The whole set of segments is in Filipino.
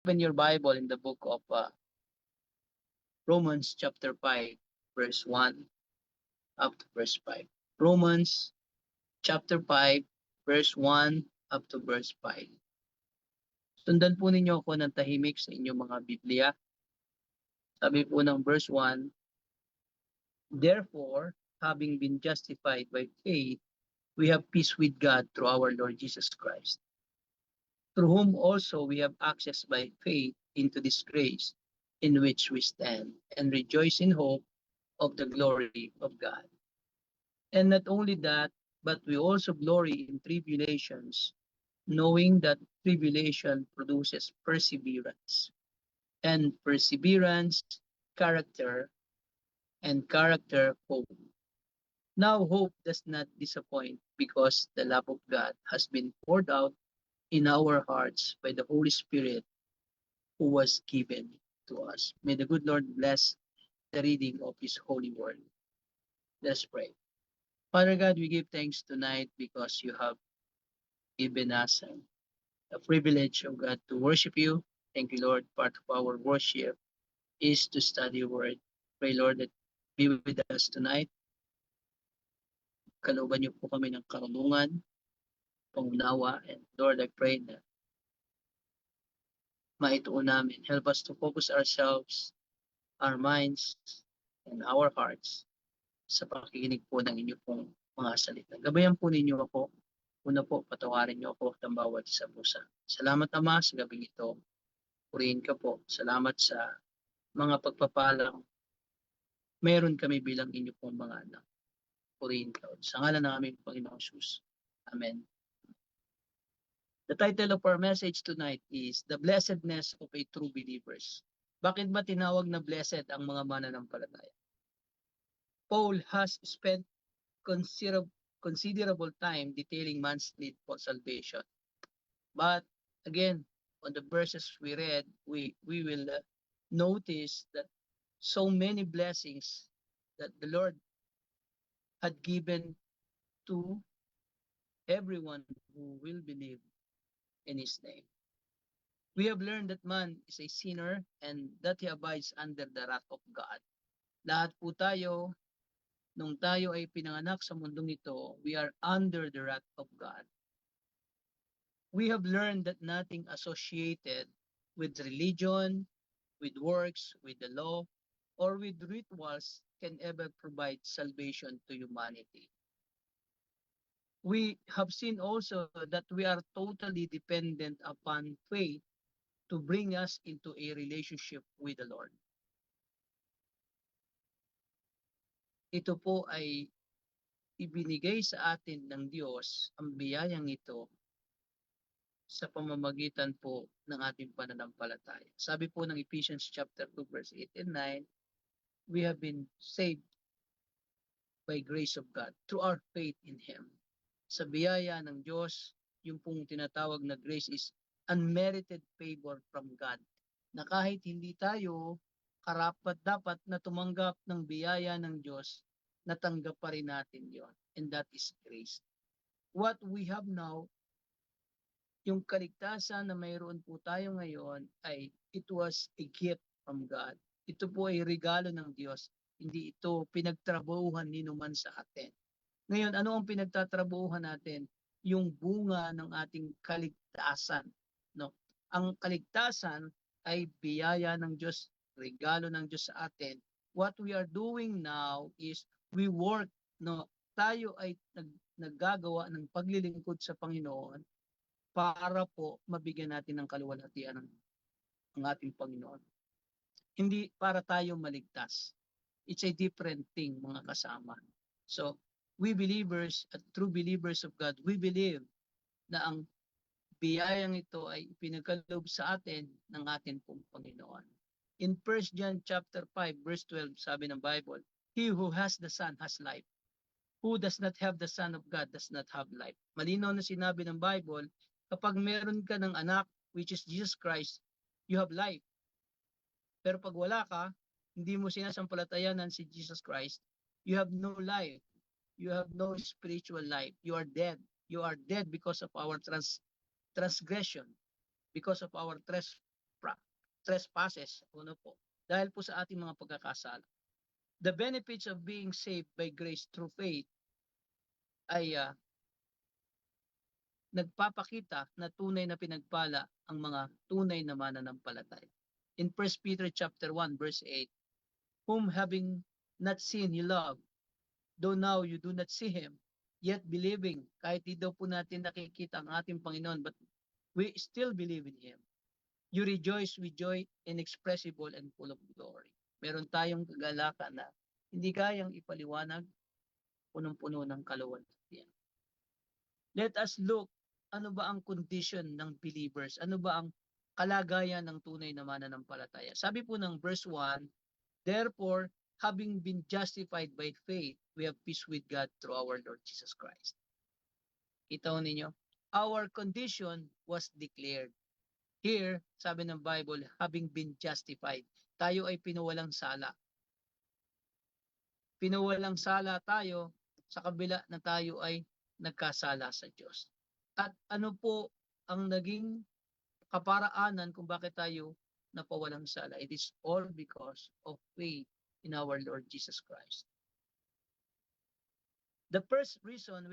Open your Bible in the book of Romans chapter 5, verse 1 up to verse 5. Romans chapter 5, verse 1 up to verse 5. Sundan po ninyo ako ng tahimik sa inyong mga Biblia. Sabi po ng verse 1, therefore, having been justified by faith, we have peace with God through our Lord Jesus Christ, through whom also we have access by faith into this grace in which we stand, and rejoice in hope of the glory of God. And not only that, but we also glory in tribulations, knowing that tribulation produces perseverance, and perseverance, character, and character, hope. Now hope does not disappoint, because the love of God has been poured out in our hearts by the Holy Spirit who was given to us. May the good Lord bless the reading of His holy word. Let's pray. Father God, we give thanks tonight because you have given us the privilege of God to worship you. Thank you, Lord. Part of our worship is to study your word. Pray, Lord, that be with us tonight. Kalooban niyo po kami ng karunungan, pangunawa, and Lord, I pray na maituon namin. Help us to focus ourselves, our minds, and our hearts sa pakikinig po ng inyo pong mga salita. Gabayan po ninyo ako. Una po, patawarin niyo ako ng bawat isa po sa. Salamat, Ama, sa gabing ito. Purihin ka po. Salamat sa mga pagpapalang meron kami bilang inyo pong mga anak. Purihin ka. Sa ngalan ng aming Panginoong Jesus. Amen. The title of our message tonight is The Blessedness of a True Believers. Bakit ba tinawag na blessed ang mga mananampalataya? Paul has spent considerable time detailing man's need for salvation. But again, on the verses we read, we will notice that so many blessings that the Lord had given to everyone who will believe in His name. We have learned that man is a sinner and that he abides under the wrath of God. Lahat po tayo, nung tayo ay pinanganak sa mundong ito, we are under the wrath of God. We have learned that nothing associated with religion, with works, with the law, or with rituals can ever provide salvation to humanity. We have seen also that we are totally dependent upon faith to bring us into a relationship with the Lord. Ito po ay ibinigay sa atin ng Diyos, ang biyayang ito, sa pamamagitan po ng ating pananampalataya. Sabi po ng Ephesians chapter 2 verse 8 and 9, we have been saved by grace of God through our faith in Him. Sa biyaya ng Diyos, yung pong tinatawag na grace is unmerited favor from God. Na kahit hindi tayo karapat-dapat na tumanggap ng biyaya ng Diyos, natanggap pa rin natin yon. And that is grace. What we have now, yung kaligtasan na mayroon po tayo ngayon ay it was a gift from God. Ito po ay regalo ng Diyos. Hindi ito pinagtrabahuhan ni numan sa atin. Ngayon, ano ang pinagtatrabahuhan natin? Yung bunga ng ating kaligtasan. No? Ang kaligtasan ay biyaya ng Diyos, regalo ng Diyos sa atin. What we are doing now is we work. No? Tayo ay naggagawa ng paglilingkod sa Panginoon para po mabigyan natin ng kaluwalhatian ng ating Panginoon. Hindi para tayo maligtas. It's a different thing, mga kasama. So, we believers, at true believers of God, we believe na ang biyayang ito ay pinagkaloob sa atin ng ating pong Panginoon. In 1 John chapter 5, verse 12, sabi ng Bible, He who has the Son has life. Who does not have the Son of God does not have life. Malinaw na sinabi ng Bible, kapag meron ka ng anak, which is Jesus Christ, you have life. Pero pag wala ka, hindi mo sinasampalatayanan si Jesus Christ, you have no life. You have no spiritual life. You are dead. You are dead because of our transgression, because of our trespasses. Ano po? Dahil po sa ating mga pagkakasala. The benefits of being saved by grace through faith ay nagpapakita na tunay na pinagpala ang mga tunay na mananampalataya. In 1 Peter chapter 1 verse 8, whom having not seen you love, though now you do not see him, yet believing, kahit di daw po natin nakikita ang ating Panginoon, but we still believe in him. You rejoice with joy inexpressible and full of glory. Meron tayong kagalakan na hindi kayang ipaliwanag, punong-puno ng kaluwalhatian. Let us look, ano ba ang condition ng believers? Ano ba ang kalagayan ng tunay na mananampalataya? Sabi po ng verse 1, therefore, having been justified by faith, we have peace with God through our Lord Jesus Christ. Kita ninyo, our condition was declared. Here, sabi ng Bible, having been justified, tayo ay pinawalang sala. Pinawalang sala tayo sa kabila na tayo ay nagkasala sa Diyos. At ano po ang naging kaparaanan kung bakit tayo napawalang sala? It is all because of faith in our Lord Jesus Christ. The first reason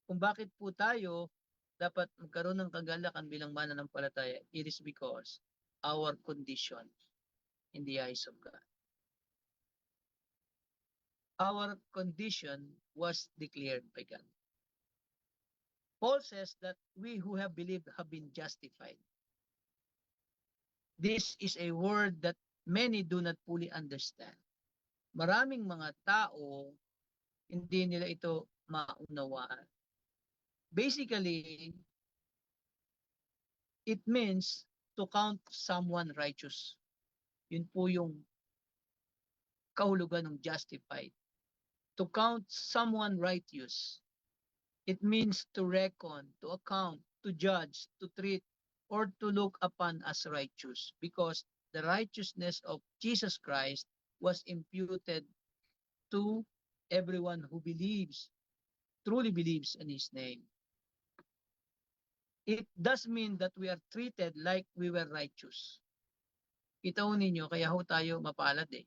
kung bakit po tayo dapat magkaroon ng kagalakan bilang mananampalataya, it is because our condition in the eyes of God. Our condition was declared by God. Paul says that we who have believed have been justified. This is a word that many do not fully understand. Maraming mga tao, hindi nila ito maunawaan. Basically, it means to count someone righteous. Yun po yung kahulugan ng justified. To count someone righteous. It means to reckon, to account, to judge, to treat, or to look upon as righteous, because the righteousness of Jesus Christ was imputed to everyone who truly believes in His name. It does mean that we are treated like we were righteous. Ito ninyo, kaya ho tayo mapalad eh.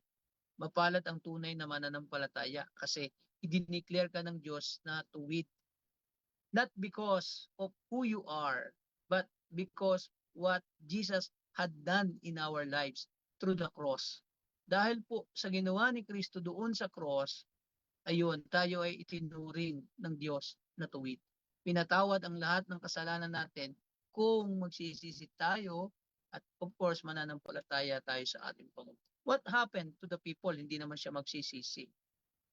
Mapalad ang tunay na mananampalataya kasi i-declare ka ng Diyos na tuwid. Not because of who you are, but because what Jesus had done in our lives through the cross. Dahil po sa ginawa ni Kristo doon sa cross, ayun, tayo ay itinuring ng Diyos na tuwid. Pinatawad ang lahat ng kasalanan natin kung magsisisi tayo at of course mananampalataya tayo sa ating Panginoon. What happened to the people? Hindi naman siya magsisisi.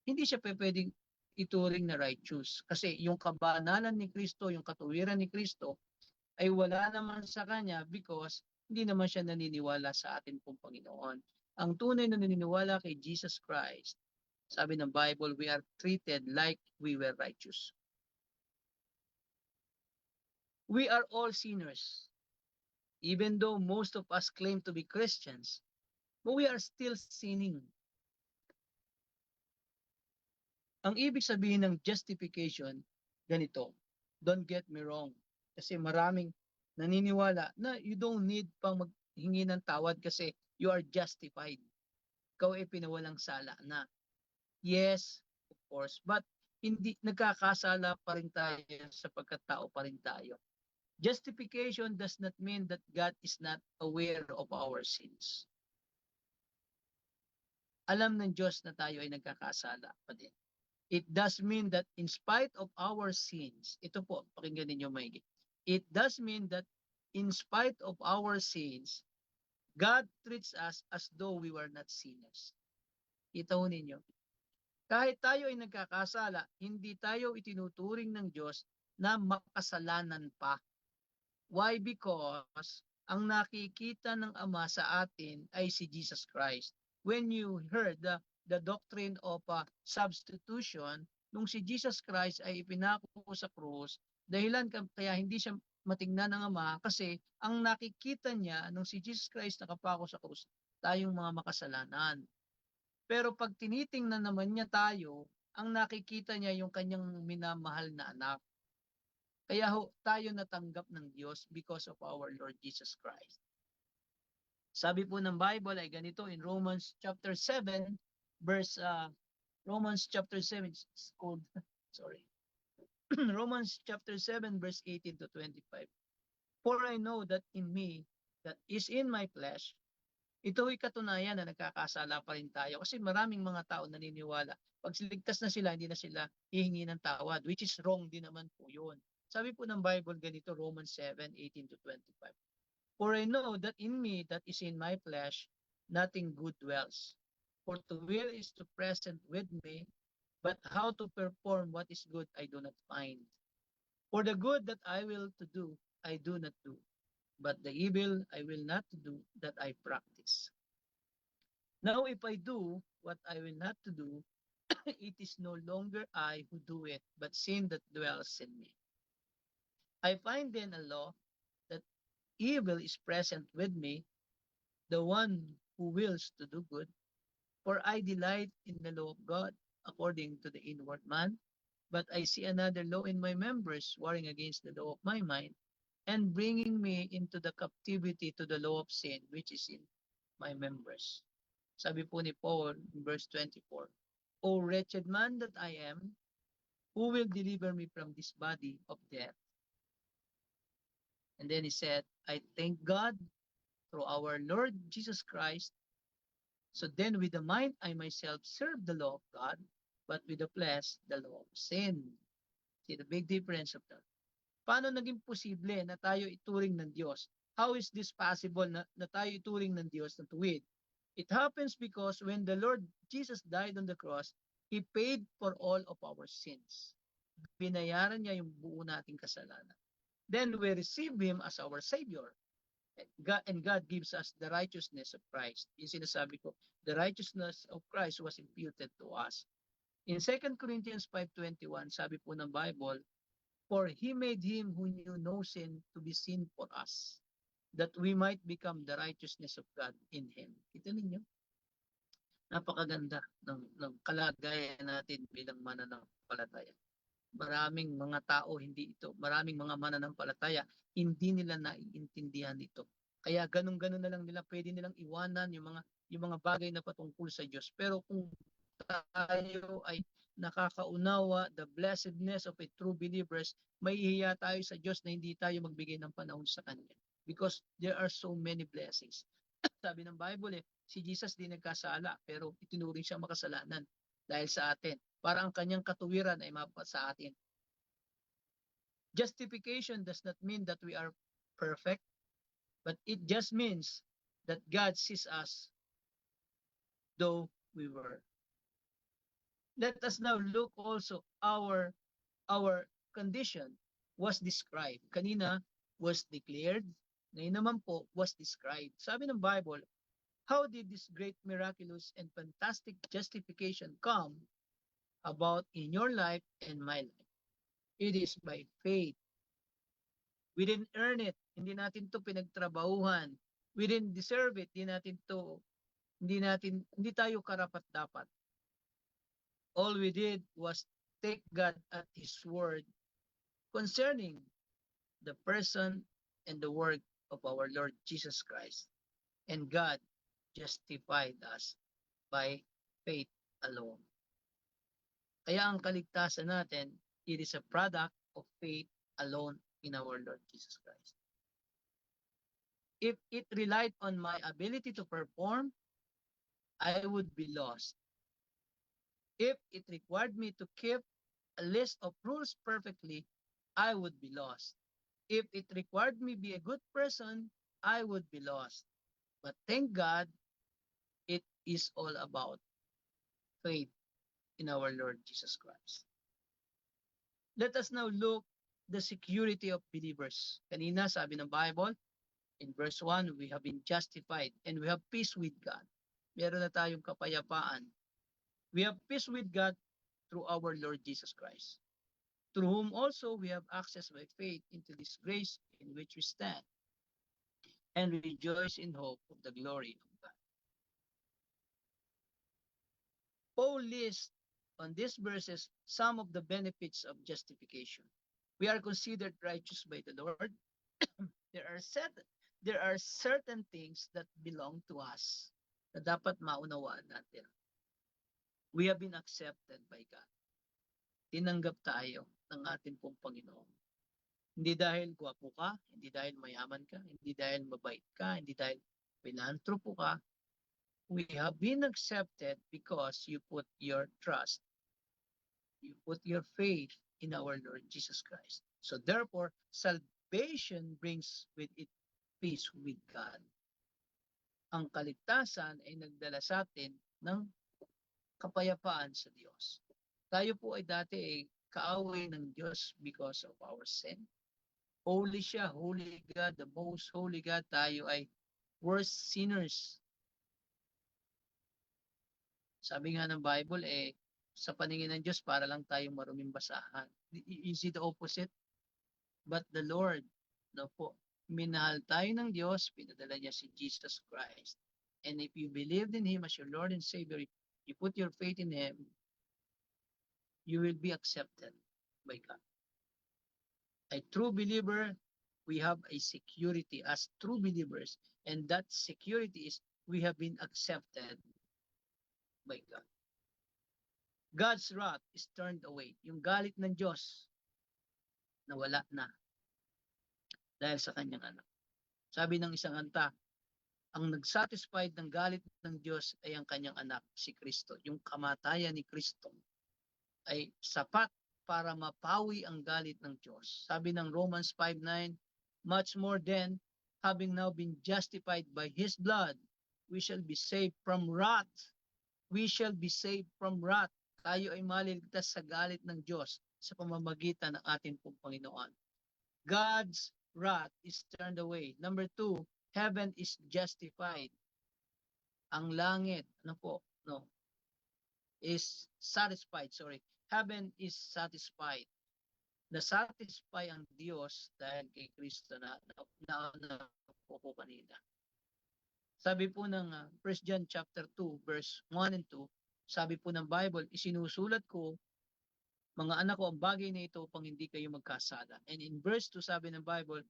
Hindi siya pwedeng ituring na righteous. Kasi yung kabanalan ni Kristo, yung katuwiran ni Kristo, ay wala naman sa kanya because hindi naman siya naniniwala sa ating pong Panginoon. Ang tunay na naniniwala kay Jesus Christ, sabi ng Bible, we are treated like we were righteous. We are all sinners. Even though most of us claim to be Christians, but we are still sinning. Ang ibig sabihin ng justification, ganito. Don't get me wrong. Kasi maraming naniniwala na you don't need pang maghingi ng tawad kasi you are justified. Ikaw ay pinawalang sala na. Yes, of course. But hindi nagkakasala pa rin tayo sapagkat tao pa rin tayo. Justification does not mean that God is not aware of our sins. Alam ng Diyos na tayo ay nagkakasala pa din. It does mean that in spite of our sins, ito po, pakinggan ninyo maigi. It does mean that in spite of our sins, God treats us as though we were not sinners. Ito ninyo. Kahit tayo ay nagkakasala, hindi tayo itinuturing ng Diyos na makasalanan pa. Why? Because ang nakikita ng Ama sa atin ay si Jesus Christ. When you heard the doctrine of substitution, nung si Jesus Christ ay ipinako sa krus, dahilan kaya hindi siya matingnan ng Ama kasi ang nakikita niya nung si Jesus Christ nakapako sa krus, tayong mga makasalanan. Pero pag tinitingnan naman niya tayo, ang nakikita niya yung kanyang minamahal na anak. Kaya tayo natanggap ng Diyos because of our Lord Jesus Christ. Sabi po ng Bible ay ganito in Romans chapter 7, verse Romans chapter 7 it's called sorry. Romans chapter 7 verse 18 to 25. For I know that in me, that is in my flesh, ito'y katunayan na nagkakasala pa rin tayo kasi maraming mga tao naniniwala. Pag ligtas na sila, hindi na sila hihingi ng tawad, which is wrong din naman po yun. Sabi po ng Bible ganito, Romans 7:18 to 25. For I know that in me, that is in my flesh, nothing good dwells. For to will is to present with me, but how to perform what is good I do not find. For the good that I will to do, I do not do, but the evil I will not do, that I practice. Now if I do what I will not to do, it is no longer I who do it, but sin that dwells in me. I find then a law that evil is present with me, the one who wills to do good, for I delight in the law of God according to the inward man, but I see another law in my members, warring against the law of my mind, and bringing me into the captivity to the law of sin, which is in my members. Sabi po ni Paul in verse 24, O wretched man that I am, who will deliver me from this body of death? And then he said, I thank God through our Lord Jesus Christ. So then with the mind I myself serve the law of God, but with the flesh, the law of sin. See the big difference of that. Paano naging posible na tayo ituring ng Diyos? How is this possible na tayo ituring ng Diyos na tuwid? It happens because when the Lord Jesus died on the cross, He paid for all of our sins. Binayaran niya yung buo nating kasalanan. Then we receive Him as our Savior. And God gives us the righteousness of Christ. Yung sinasabi ko, the righteousness of Christ was imputed to us. In 2 Corinthians 5:21, sabi po ng Bible, for He made Him who knew no sin to be sin for us, that we might become the righteousness of God in Him. Kita ninyo? Napakaganda ng kalagayan natin bilang mananampalataya. Maraming mga tao maraming mga mananampalataya, hindi nila naiintindihan ito. Kaya ganun-ganun na lang nila, pwede nilang iwanan yung mga bagay na patungkol sa Diyos. Pero kung tayo ay nakakaunawa the blessedness of a true believers, mahihiya tayo sa Diyos na hindi tayo magbigay ng panahon sa Kanya. Because there are so many blessings. Sabi ng Bible si Jesus di nagkasala, pero itinuring siya makasalanan dahil sa atin. Para ang kanyang katuwiran ay mapat sa atin. Justification does not mean that we are perfect, but it just means that God sees us though we were. Let us now look also our condition was described. Kanina was declared, ngayon naman po was described. Sabi ng Bible, how did this great miraculous and fantastic justification come about in your life and my life? It is by faith. We didn't earn it. Hindi natin to pinagtrabahuhan. We didn't deserve it. Hindi tayo karapat-dapat. All we did was take God at His word concerning the person and the work of our Lord Jesus Christ. And God justified us by faith alone. Kaya ang kaligtasan natin, it is a product of faith alone in our Lord Jesus Christ. If it relied on my ability to perform, I would be lost. If it required me to keep a list of rules perfectly, I would be lost. If it required me be a good person, I would be lost. But thank God, it is all about faith in our Lord Jesus Christ. Let us now look the security of believers. Kanina sabi ng Bible, in verse 1, we have been justified and we have peace with God. Meron na tayong kapayapaan. We have peace with God through our Lord Jesus Christ, through whom also we have access by faith into this grace in which we stand and rejoice in hope of the glory of God. Paul lists on these verses some of the benefits of justification. We are considered righteous by the Lord. there are set there are certain things that belong to us na dapat maunawaan natin. We have been accepted by God. Tinanggap tayo ng ating pong Panginoon. Hindi dahil gwapo ka, hindi dahil mayaman ka, hindi dahil mabait ka, hindi dahil pinantropo ka. We have been accepted because you put your trust, you put your faith in our Lord Jesus Christ. So therefore, salvation brings with it peace with God. Ang kaligtasan ay nagdala sa atin ng kapayapaan sa Diyos. Tayo po ay dati ay kaaway ng Diyos because of our sin. Holy siya, holy God, the most holy God. Tayo ay worst sinners. Sabi nga ng Bible, sa paningin ng Diyos, para lang tayong maruming basahan. Is it the opposite? But the Lord, no po, minahal tayo ng Diyos, pinadala niya si Jesus Christ. And if you believed in Him as your Lord and Savior, you put your faith in Him, you will be accepted by God. A true believer, we have a security as true believers, and that security is we have been accepted by God. God's wrath is turned away. Yung galit ng Diyos, nawala na dahil sa kanyang anak. Sabi ng isang kanta, ang nagsatisfied ng galit ng Diyos ay ang kanyang anak, si Kristo. Yung kamatayan ni Kristo ay sapat para mapawi ang galit ng Diyos. Sabi ng Romans 5:9, much more than having now been justified by His blood, we shall be saved from wrath. We shall be saved from wrath. Tayo ay maliligtas sa galit ng Diyos sa pamamagitan ng ating pong Panginoon. God's wrath is turned away. Number 2, heaven is justified. Ang langit, is satisfied, Heaven is satisfied. Na-satisfy ang Diyos dahil kay Kristo na po kanina. Sabi po ng 1 John chapter 2, verse 1 and 2, sabi po ng Bible, isinusulat ko, mga anak ko, ang bagay na ito upang hindi kayo magkasala. And in verse 2, sabi ng Bible,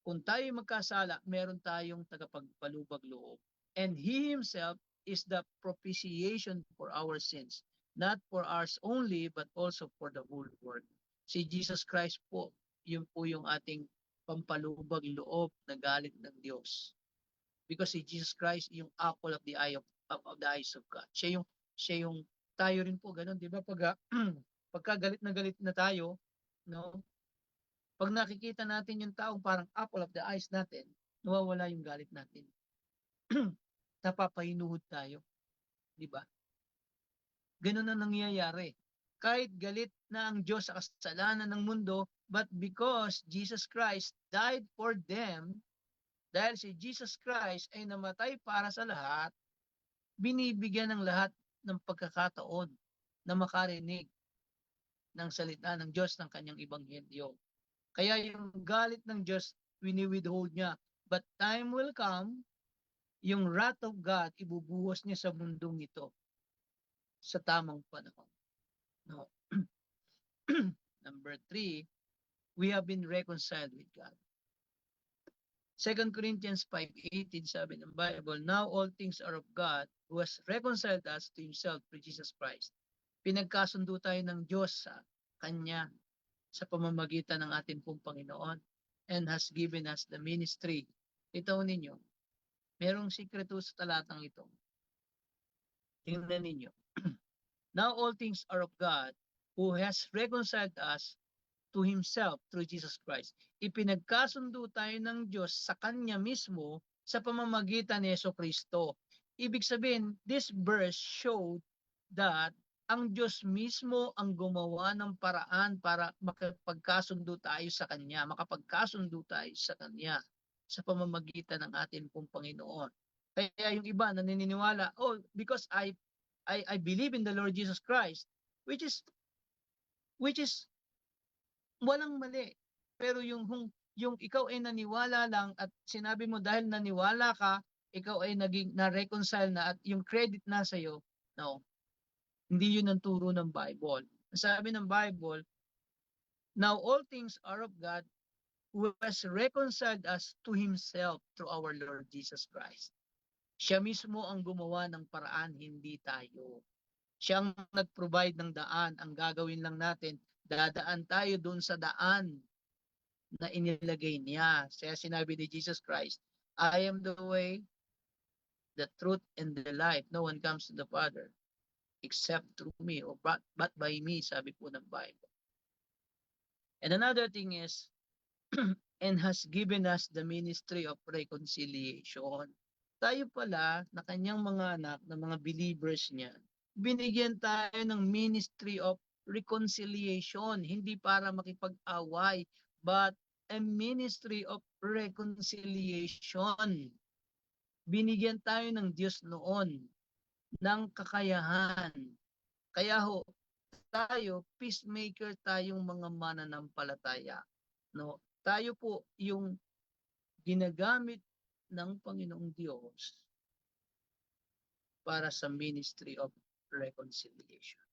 kung tayo magkasala, meron tayong tagapagpalubag loob. And He Himself is the propitiation for our sins, not for ours only, but also for the whole world. Si Jesus Christ po, yun po yung ating pampalubag loob na galit ng Diyos. Because si Jesus Christ yung apple of the eye of the eyes of God. Siya yung tayo rin po ganun, 'di ba? Pagka galit na tayo, no? Pag nakikita natin yung taong parang apple of the eyes natin, nawawala yung galit natin. Napapahinuhod tayo, 'di ba? Ganun na nangyayari. Kahit galit na ang Diyos sa kasalanan ng mundo, but because Jesus Christ died for them, dahil si Jesus Christ ay namatay para sa lahat, binibigyan ng lahat ng pagkakataon na makarinig ng salita ng Diyos ng kanyang ebanghelyo. Kaya yung galit ng Diyos, wini-withhold niya. But time will come, yung wrath of God, ibubuhos niya sa mundong ito sa tamang panahon. No. Number 3, we have been reconciled with God. 2 Corinthians 5:18 sabi ng Bible, now all things are of God who has reconciled us to Himself through Jesus Christ. Pinagkasundo tayo ng Diyos sa Kanya sa pamamagitan ng ating pong Panginoon and has given us the ministry. Ito ninyo, merong sikreto sa talatang ito. Tingnan ninyo. Now all things are of God who has reconciled us to Himself through Jesus Christ. Ipinagkasundo tayo ng Diyos sa Kanya mismo sa pamamagitan ni Jesucristo. Ibig sabihin, this verse showed that ang Diyos mismo ang gumawa ng paraan para makapagkasundo tayo sa Kanya, makapagkasundo tayo sa Kanya sa pamamagitan ng ating pong Panginoon. Kaya yung iba naniniwala, because I believe in the Lord Jesus Christ, which is walang mali. Pero yung ikaw ay naniwala lang at sinabi mo dahil naniwala ka, ikaw ay naging na-reconcile na at yung credit nasa iyo, no. Hindi yun ang turo ng Bible. Sabi ng Bible, Now all things are of God, who has reconciled us to Himself through our Lord Jesus Christ. Siya mismo ang gumawa ng paraan, hindi tayo. Siya ang nag-provide ng daan. Ang gagawin lang natin, dadaan tayo dun sa daan na inilagay niya. Kaya sinabi ni Jesus Christ, I am the way, the truth, and the life. No one comes to the Father except through me, or but by me, sabi po ng Bible. And another thing is, and has given us the ministry of reconciliation. Tayo pala, na kanyang mga anak, na mga believers niya, binigyan tayo ng ministry of reconciliation, hindi para makipag-away, but a ministry of reconciliation. Binigyan tayo ng Diyos noon ng kakayahan. Kaya ho, tayo, peacemaker tayong mga mananampalataya. No? Tayo po yung ginagamit ng Panginoong Diyos para sa ministry of reconciliation.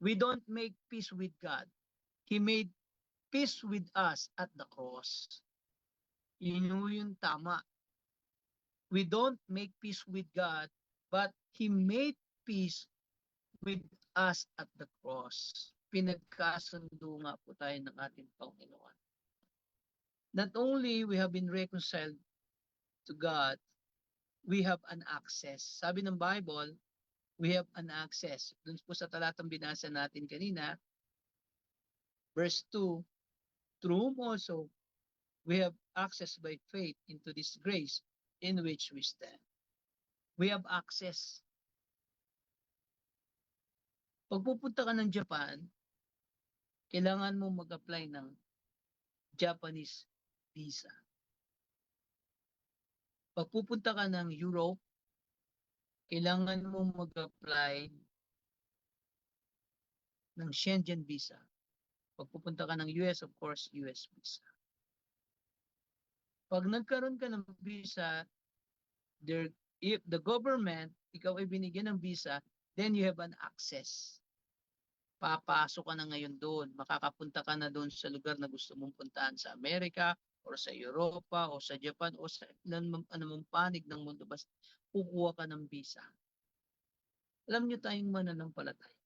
We don't make peace with God. He made peace with us at the cross. Yun yung tama. We don't make peace with God, but He made peace with us at the cross. Pinagkasundo nga po tayo ng ating Panginoon. Not only we have been reconciled to God, we have an access. Sabi ng Bible, we have an access. Doon po sa talatang binasa natin kanina, verse 2, through whom also we have access by faith into this grace in which we stand. We have access. Pag pupunta ka ng Japan, kailangan mo mag-apply ng Japanese visa. Pag pupunta ka ng Europe, kailangan mo mag-apply ng Schengen visa. Pag pupunta ka ng US, of course, US visa. Pag nagkaroon ka ng visa, if the government, ikaw ay binigyan ng visa, then you have an access. Papasok ka na ngayon doon. Makakapunta ka na doon sa lugar na gusto mong puntahan sa Amerika, or sa Europa, o sa Japan, o sa anumang panig ng mundo. Basta kukuha ka ng visa. Alam nyo tayong mananampalataya.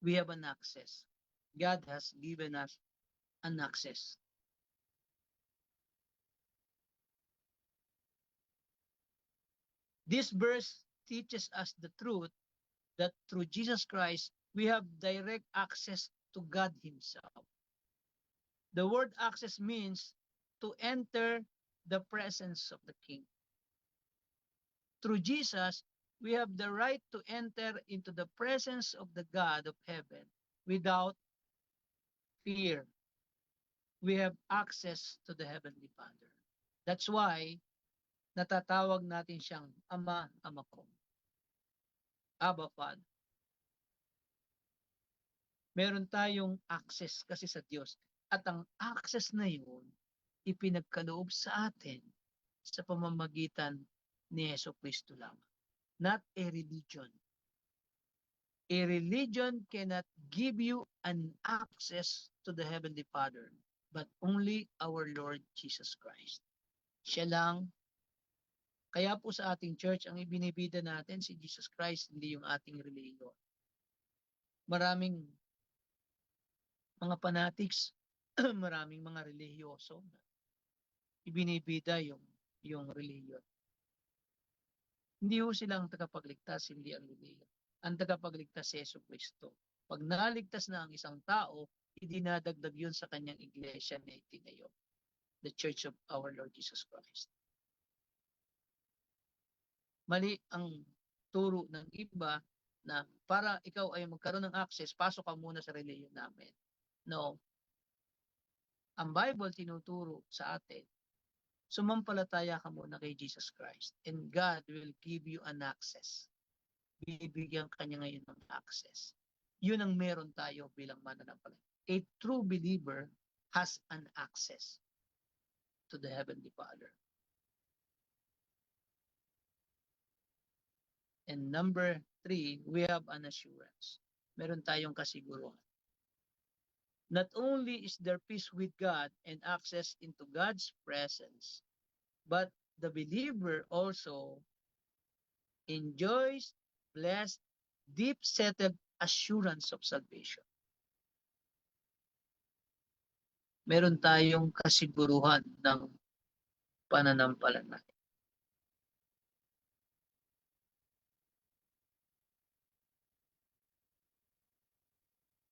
We have an access. God has given us an access. This verse teaches us the truth that through Jesus Christ, we have direct access to God Himself. The word access means to enter the presence of the King. Through Jesus, we have the right to enter into the presence of the God of heaven without fear. We have access to the Heavenly Father. That's why natatawag natin siyang Ama, Ama ko. Abba, Father. Meron tayong access kasi sa Diyos. At ang access na yun, ipinagkaloob sa atin sa pamamagitan ni Yesu Cristo lang. Not a religion. A religion cannot give you an access to the Heavenly Father, but only our Lord Jesus Christ. Siya lang. Kaya po sa ating church, ang ibinibida natin si Jesus Christ, hindi yung ating religion. Maraming mga fanatics, maraming mga relihiyoso na ibinibida yung religion. Hindi ho silang tagapagligtas, hindi ang religion. Ang tagapagligtas si Yesu Cristo. Pag naligtas na ang isang tao, idinadagdag yun sa kanyang iglesia na itinayo. The Church of our Lord Jesus Christ. Mali ang turo ng iba na para ikaw ay magkaroon ng access, pasok ka muna sa religion namin. No. Ang Bible tinuturo sa atin, sumampalataya ka muna kay Jesus Christ and God will give you an access. Bibigyan ka niya ngayon ng access. Yun ang meron tayo bilang mananampalataya. A true believer has an access to the Heavenly Father. And number 3, we have an assurance. Meron tayong kasiguruhan. Not only is there peace with God and access into God's presence, but the believer also enjoys blessed, deep-settled assurance of salvation. Meron tayong kasiguruhan ng pananampalataya.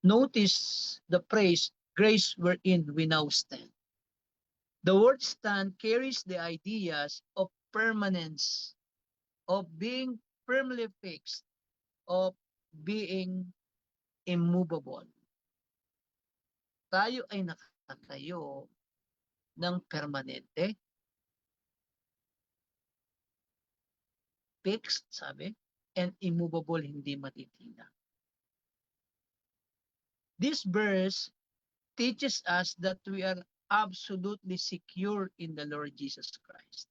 Notice the phrase, grace wherein we now stand. The word stand carries the ideas of permanence, of being firmly fixed, of being immovable. Tayo ay nakatayo ng permanente, fixed, sabi, and immovable, hindi matitina. This verse teaches us that we are absolutely secure in the Lord Jesus Christ.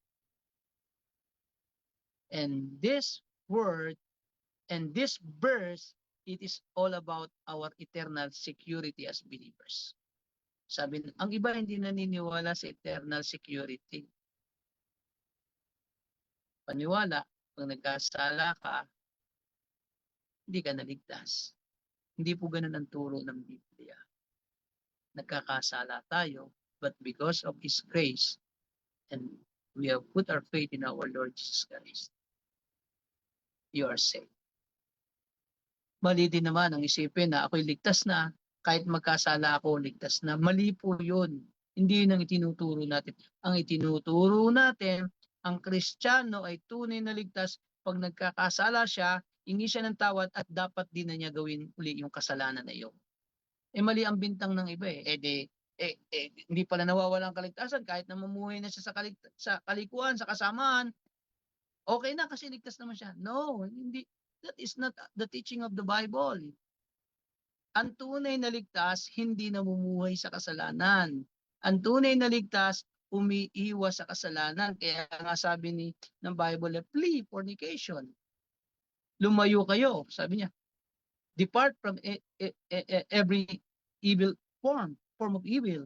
And this word and this verse, it is all about our eternal security as believers. Sabi, ang iba hindi naniniwala sa eternal security. Paniwala, pag nagkasala ka, hindi ka naligtas. Hindi po ganun ang turo ng Biblia. Nagkakasala tayo, but because of His grace, and we have put our faith in our Lord Jesus Christ, you are saved. Mali din naman ang isipin na ako'y ligtas na, kahit magkasala ako, ligtas na. Mali po yun. Hindi yun ang itinuturo natin. Ang itinuturo natin, ang Kristiyano ay tunay na ligtas pag nagkakasala siya, hingi siya ng tawad at dapat din na niya gawin uli yung kasalanan na iyon. Mali ang bintang ng iba hindi pala nawawala ang kaligtasan kahit na mamuhay na siya sa kalikuan, sa kasamaan, okay na kasi ligtas naman siya. No, hindi. That is not the teaching of the Bible. Ang tunay na ligtas, hindi namumuhay sa kasalanan. Ang tunay na ligtas, umiiwas sa kasalanan. Kaya nga sabi ng Bible, flee fornication. Lumayo kayo, sabi niya. Depart from every evil form of evil.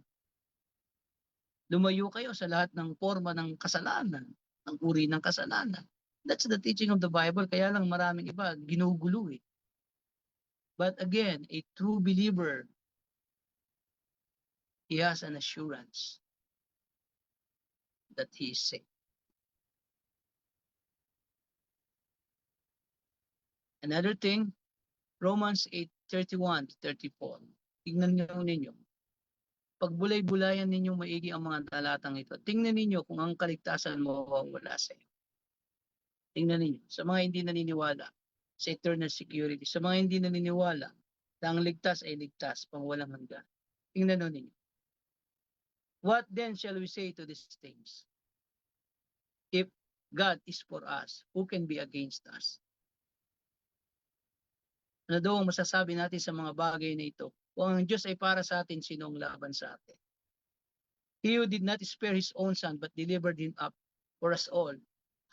Lumayo kayo sa lahat ng forma ng kasalanan, ng uri ng kasalanan. That's the teaching of the Bible. Kaya lang maraming iba ginugulo eh. But again, a true believer, he has an assurance that he is saved. Another thing, Romans 8:31-34. Tingnan ninyo. Pagbulay-bulayan ninyo maigi ang mga talatang ito. Tingnan ninyo kung ang kaligtasan mo wala sa iyo. Tingnan ninyo. Sa mga hindi naniniwala sa eternal security, sa mga hindi naniniwala na ang ligtas ay ligtas pang walang hanggan. Tingnan ninyo. What then shall we say to these things? If God is for us, who can be against us? Ano daw ang masasabi natin sa mga bagay na ito? Kung ang Diyos ay para sa atin, sino ang laban sa atin? He who did not spare His own Son, but delivered Him up for us all,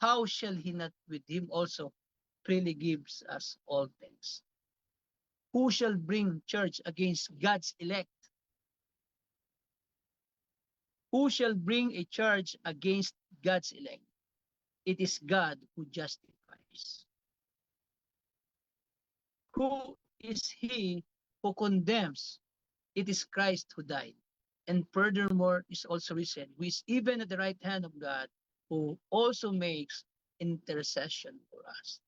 how shall He not with Him also freely gives us all things? Who shall bring charge against God's elect? Who shall bring a charge against God's elect? It is God who justifies. Who is he who condemns? It is Christ who died, and furthermore is also risen, who is even at the right hand of God, who also makes intercession for us.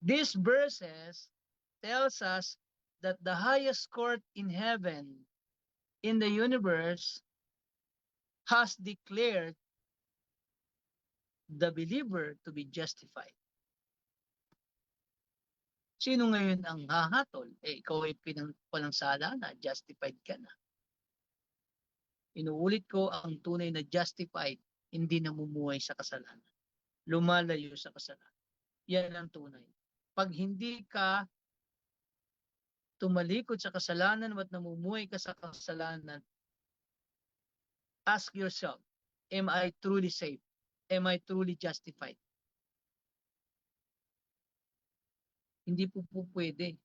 These verses tells us that the highest court in heaven, in the universe, has declared the believer to be justified. Sino ngayon ang hahatol? Ikaw ay walang sala na, justified ka na. Inuulit ko, ang tunay na justified, hindi namumuhay sa kasalanan. Lumalayo sa kasalanan. Yan ang tunay. Pag hindi ka tumalikod sa kasalanan at namumuhay ka sa kasalanan, ask yourself, am I truly saved? Am I truly justified? Hindi po pwede.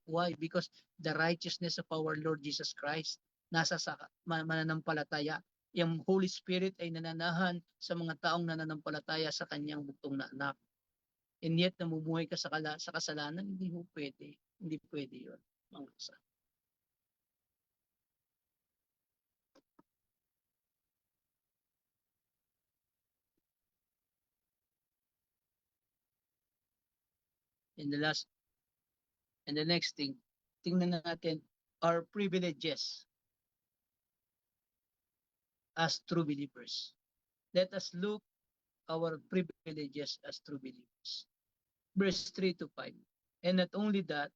Why? Because the righteousness of our Lord Jesus Christ nasa sa mananampalataya. Yung Holy Spirit ay nananahan sa mga taong nananampalataya sa kanyang bugtong na anak. And yet, namumuhay ka sa kasalanan, hindi po pwede. Hindi pwede yun. Mga kasama. And the next thing, tingnan natin our privileges as true believers. Let us look our privileges as true believers. Verse 3 to 5. And not only that,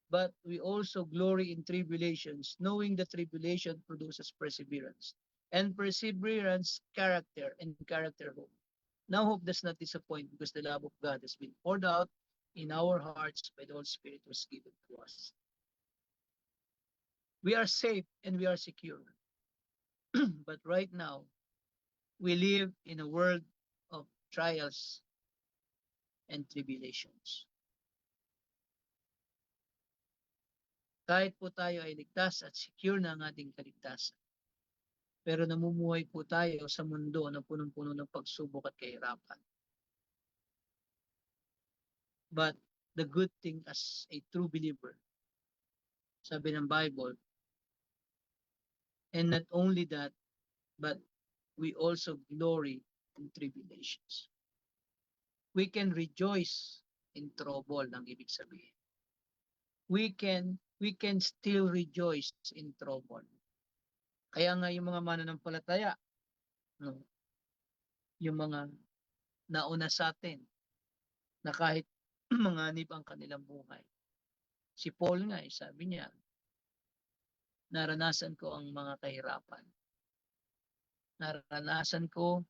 but we also glory in tribulations, knowing that tribulation produces perseverance, and perseverance, character, and character, hope. Now hope does not disappoint because the love of God has been poured out in our hearts by the Holy Spirit was given to us. We are safe and we are secure. But right now, we live in a world of trials and tribulations. Kahit po tayo ay ligtas at secure na ang ating kaligtasan, pero namumuhay po tayo sa mundo na punong-puno ng pagsubok at kahirapan. But the good thing as a true believer, sabi ng Bible, and not only that, but we also glory in tribulations. We can rejoice in trouble, ang ibig sabihin. We can still rejoice in trouble. Kaya nga yung mga mananampalataya, no, yung mga nauna sa atin, na kahit manganib ang kanilang buhay. Si Paul nga, sabi niya, naranasan ko ang mga kahirapan. Naranasan ko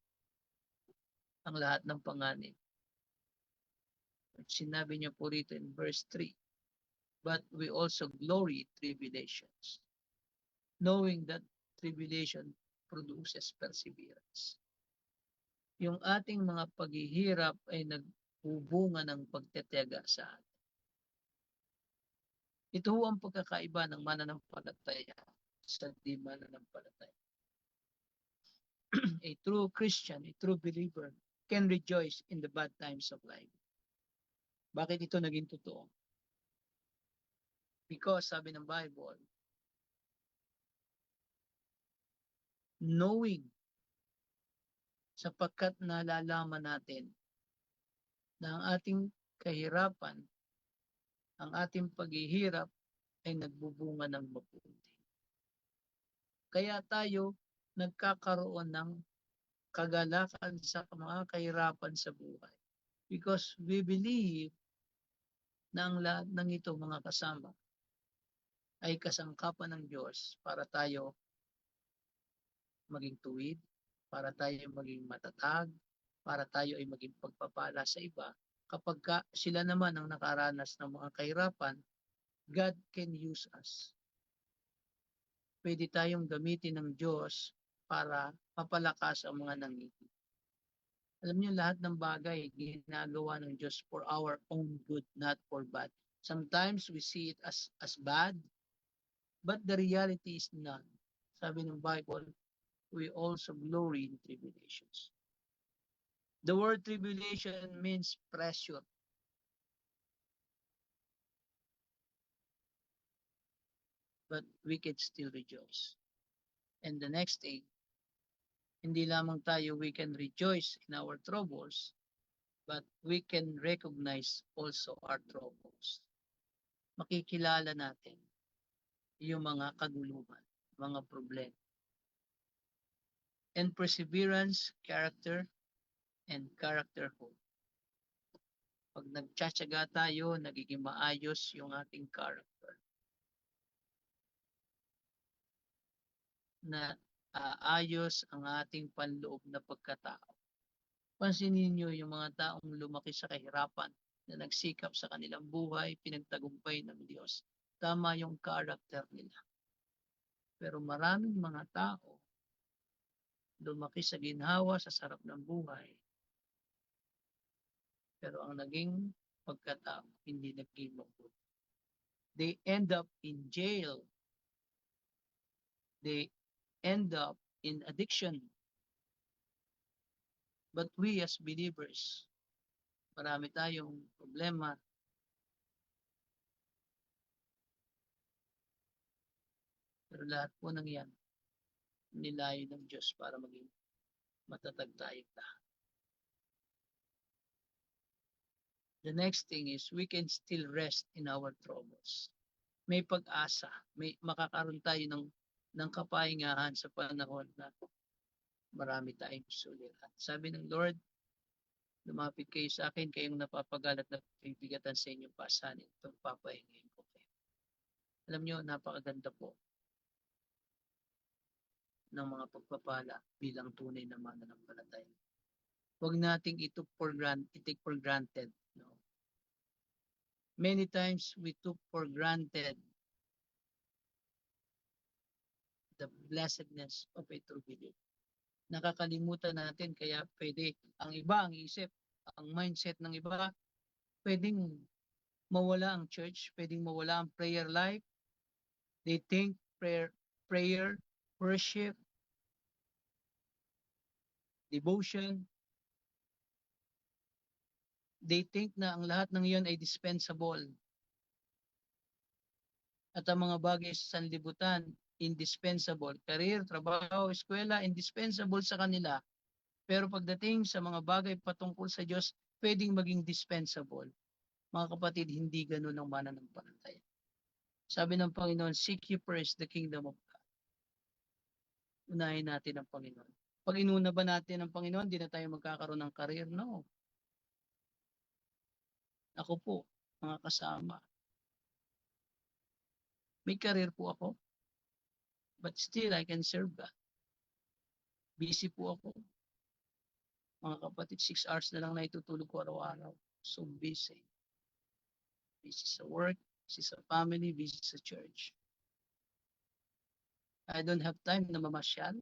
ang lahat ng panganib. At sinabi niya po rito in verse 3, but we also glory in tribulations, knowing that tribulation produces perseverance. Yung ating mga paghihirap ay nagbubunga ng pagtitiyaga sa atin. Ito ang pagkakaiba ng mananampalataya sa di mananampalataya. A true Christian, a true believer can rejoice in the bad times of life. Bakit ito naging totoo? Because sabi ng Bible, knowing, sapagkat nalalaman natin na ang ating kahirapan, ang ating paghihirap ay nagbubunga ng mabuti. Kaya tayo nagkakaroon ng kagalakan sa mga kahirapan sa buhay. Because we believe na ang lahat ng ito, mga kasama, ay kasangkapan ng Diyos para tayo maging tuwid, para tayo maging matatag, para tayo ay maging pagpapala sa iba. Kapag sila naman ang nakaranas ng mga kahirapan, God can use us. Pwede tayong gamitin ng Diyos para mapalakas ang mga nangingit. Alam niyo, lahat ng bagay ginagawa ng Diyos for our own good, not for bad. Sometimes we see it as bad, but the reality is not. Sabi ng Bible, we also glory in tribulations. The word tribulation means pressure. But we can still rejoice. And the next thing, hindi lamang tayo we can rejoice in our troubles, but we can recognize also our troubles. Makikilala natin yung mga kaguluhan, mga problema. And perseverance, character, and character hope. Pag nagtsatsaga tayo, nagiging maayos yung ating character. Na aayos ang ating panloob na pagkatao. Pansinin niyo yung mga taong lumaki sa kahirapan na nagsikap sa kanilang buhay, pinagtagumpay ng Diyos. Tama yung character nila. Pero maraming mga tao lumaki sa ginhawa, sa sarap ng buhay. Pero ang naging pagkatao, hindi naging mabuti. They end up in jail. They end up in addiction. But we as believers, marami tayong problema. Pero lahat po ng yan, nilayo ng Diyos para maging matatag tayong lahat. The next thing is we can still rest in our troubles. May pag-asa, may makakaroon tayo ng kapahingahan sa panahon na marami tayong suliran. Sabi ng Lord, lumapit kayo sa akin, kayong napapagalat na bibigatan sa inyong pasanin, pagpapahingayin ko kayo. Alam nyo, napakaganda po ng mga pagpapala bilang tunay na mananampalataya. Huwag nating i-take for granted. No? Many times we took for granted the blessedness of a true believer. Nakakalimutan natin, kaya pwede ang iba, ang isip, ang mindset ng iba, pwedeng mawala ang church, pwedeng mawala ang prayer life. They think prayer, worship, devotion, they think na ang lahat ng iyon ay dispensable. At ang mga bagay sa sanlibutan, indispensable. Career, trabaho, eskwela, indispensable sa kanila. Pero pagdating sa mga bagay patungkol sa Diyos, pwedeng maging dispensable. Mga kapatid, hindi ganun ang mananampalataya. Sabi ng Panginoon, seek ye first the kingdom of God. Unahin natin ang Panginoon. Pag inuna ba natin ang Panginoon, di na tayo magkakaroon ng career? No. Ako po, mga kasama, may career po ako, but still I can serve God. Busy po ako. Mga kapatid, 6 hours na lang na itutulog ko araw-araw. So busy. Busy sa work, busy sa family, busy sa church. I don't have time na mamasyal.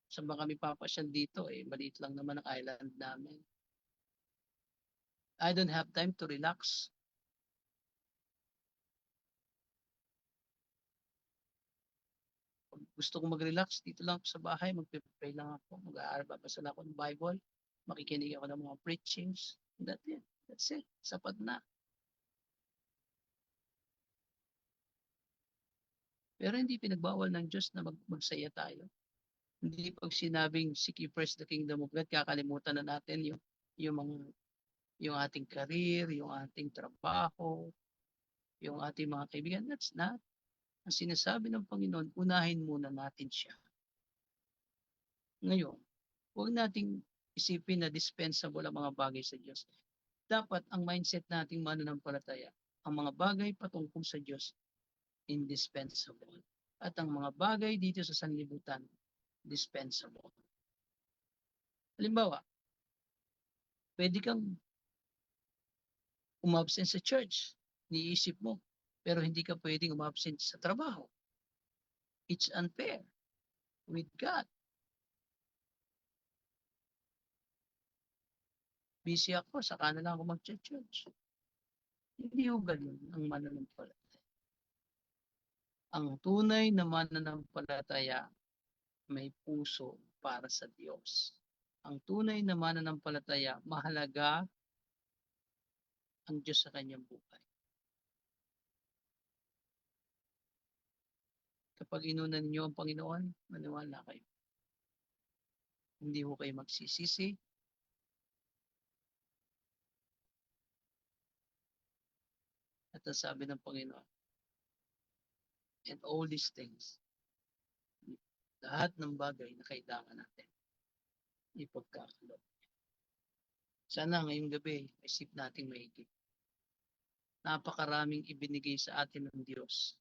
Saan ba kami papasyal dito? Maliit lang naman ang island namin. I don't have time to relax. Pag gusto kong mag-relax, dito lang sa bahay, mag-pray lang ako, mag-aaral, babasa lang ako ng Bible, makikinig ako ng mga preachings. That's it. That's it. Sapat na. Pero hindi pinagbawal ng Diyos na magsaya tayo. Hindi pag sinabing seek ye first the kingdom of God, kakalimutan na natin yung ating career, yung ating trabaho, yung ating mga kaibigan. That's not. Ang sinasabi ng Panginoon, unahin muna natin siya. Ngayon, huwag nating isipin na dispensable ang mga bagay sa Diyos. Dapat ang mindset nating mananampalataya, ang mga bagay patungkol sa Diyos, indispensable. At ang mga bagay dito sa sanlibutan, dispensable. Halimbawa, pwede kang umabsent sa church, niisip mo, pero hindi ka pwedeng umabsent sa trabaho. It's unfair with God. Busy ako, saka na lang ako mag-church. Hindi ho ganun ang mananampalataya. Ang tunay na mananampalataya may puso para sa Diyos. Ang tunay na mananampalataya, mahalaga ang Diyos sa kanyang buhay. Kapag inunan niyo ang Panginoon, maniwala kayo. Hindi ho kayo magsisisi. At ang sabi ng Panginoon, and all these things, lahat ng bagay na kailangan natin, ipagkakaloob. Sana ngayong gabi, isip nating maigit. Napakaraming ibinigay sa atin ng Diyos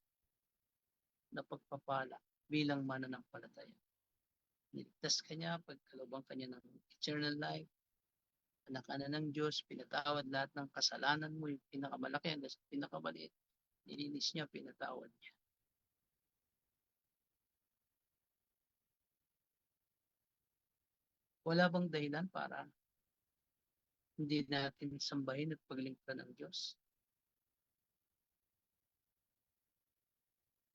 na pagpapala bilang mananampalataya. Niligtas ka niya, pagkalubang ka niya ng eternal life, anak ka na ng Diyos, pinatawad lahat ng kasalanan mo, yung pinakamalaki hanggang sa pinakamaliit, nilinis niya, pinatawad niya. Wala bang dahilan para hindi natin sambahin at paglingkuran ng Diyos?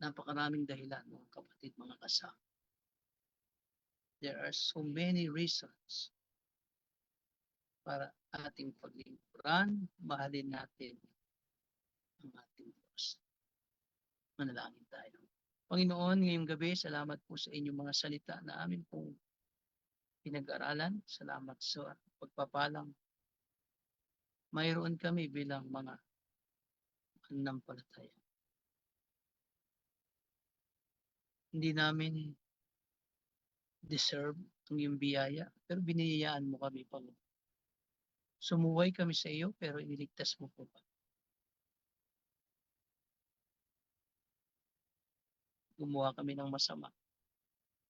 Napakaraming dahilan, mga kapatid, mga kasama. There are so many reasons para ating paglingkuran, mahalin natin ang ating Diyos. Manalangin tayo. Panginoon, ngayong gabi, salamat po sa inyong mga salita na amin pong pinag-aralan. Salamat sa pagpapalang mayroon kami bilang mga mananampalataya. Hindi namin deserve ang iyong biyaya, pero biniyayaan mo kami, Panginoon. Sumuway kami sa iyo, pero iniligtas mo po ba? Gumawa kami ng masama,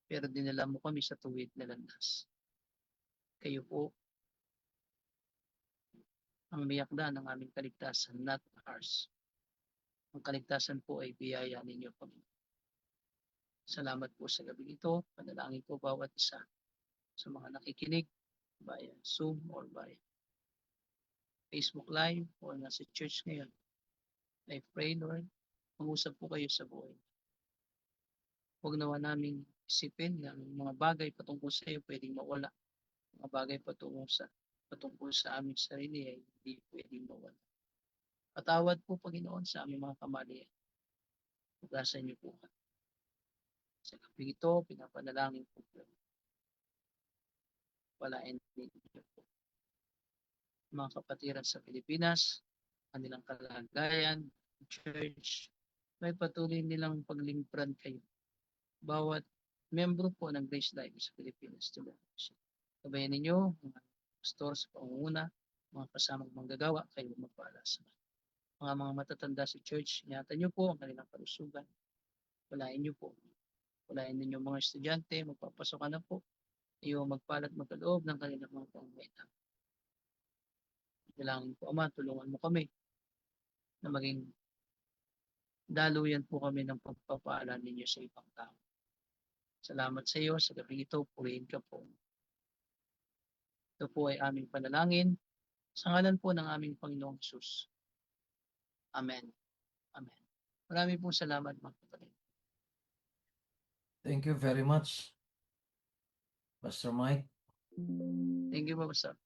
pero dinala mo kami sa tuwid na landas. Kayo po ang miyakda ng aming kaligtasan, not ours. Ang kaligtasan po ay biyaya ninyo, Panginoon. Salamat po sa gabi ito. Panalangin po bawat isa sa mga nakikinig via Zoom or via Facebook Live o nasa church ngayon. I pray, Lord, mag-usap po kayo sa buhay. Huwag nawa naming isipin na mga bagay patungkol sa iyo pwedeng mawala. Mga bagay patungkol sa aming sarili ay hindi pwedeng mawala. Patawad po, Panginoon, sa aming mga kamalian. Tugasan niyo po kami. Sa gabi ito, pinapanalangin po po. Palain ninyo po. Mga kapatiran sa Pilipinas, kanilang kalagayan, church, may patuloy nilang paglingkuran kayo. Bawat membro po ng Grace Life sa Pilipinas. Kabayan ninyo, mga pastor sa pangunguna, mga kasamang manggagawa, kayo magpala sa mga matatanda sa church. Ingatan niyo po ang kanilang kalusugan. Walain niyo po. Walain ninyo mga estudyante, magpapasokan na po. Iyo magpalat magkaloob ng kanilang mga pangungailangan. Kailangan po, Ama, tulungan mo kami na maging daluyan po kami ng pagpapaalam ninyo sa ibang tao. Salamat sa iyo sa gabi ito. Purihin ka po. Ito po ay aming panalangin sa ngalan po ng aming Panginoong Jesus. Amen. Amen. Marami pong salamat, mga kapatid. Thank you very much, Pastor Mike. Thank you, Pastor.